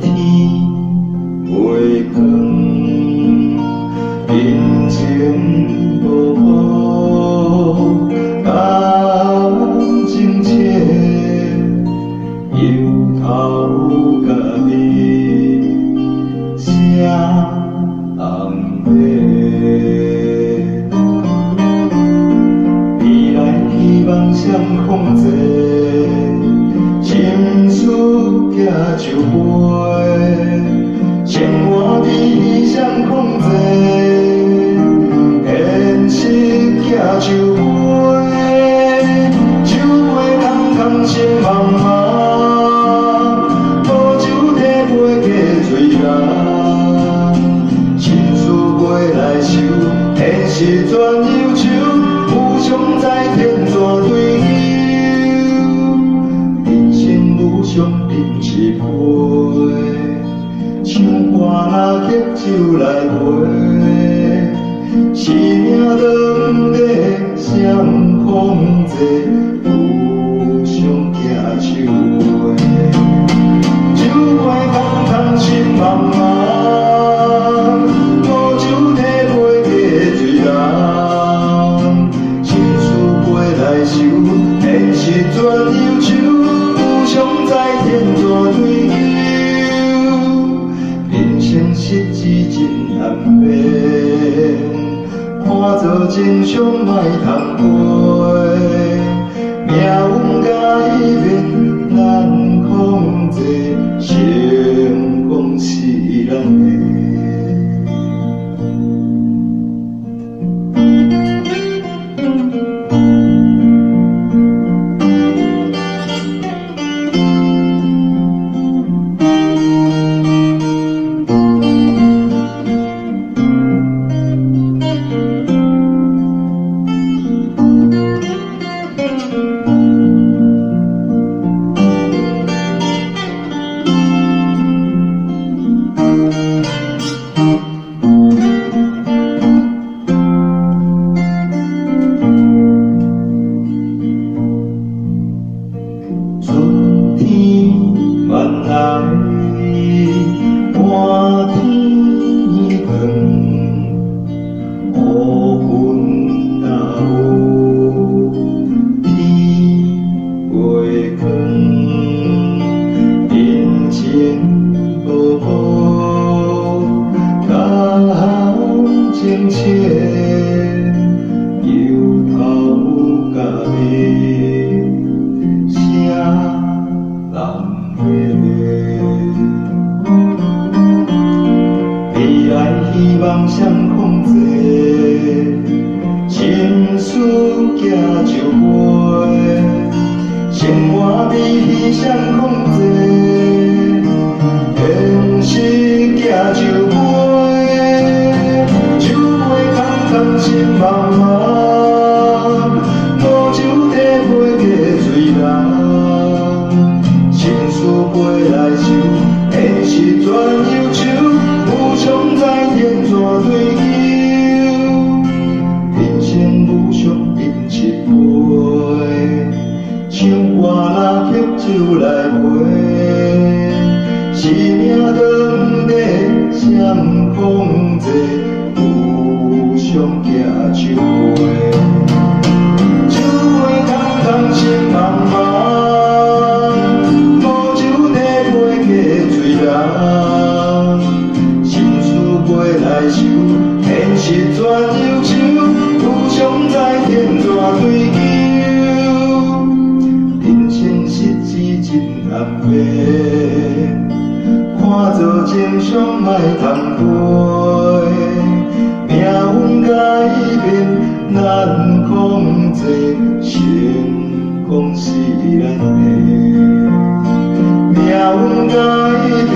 天袂光，人情无好，感情切，由头甲尾，谁红袂？未来希望双空坐，情绪寄酒杯，生活比双空坐，现实寄酒杯，酒杯空空心茫茫，无酒体袂加醉人，情绪袂来收，现实全忧愁。 常在天蛇对牛，人生无常饮一杯，唱歌若喝酒来陪，生命长短双空坐，互相行手背，酒杯空空心茫茫，无酒体袂加醉人。 来受，现实全忧愁，无常在天作对牛。人生实际真难辨，看做真相莫通背，命运改变咱控制，成功是咱的。 情切，由头甲尾，谁人袂？未来希望双空坐，情绪寄酒杯，生活比双空坐，现实寄酒杯。 心茫茫，无酒体袂加醉人，情绪袂来受，现实全忧愁，无常在天怎对牛？人生无常饮一杯，唱歌若喝酒来陪，生命长短双空坐。 相行手背，酒杯空空心茫茫，无酒体袂加醉人，情绪袂来受，现实全忧愁，无常在天怎对牛？人生实际真难辨，看做真相莫通背。 命运改变，咱控制，成功是咱的。命运改变。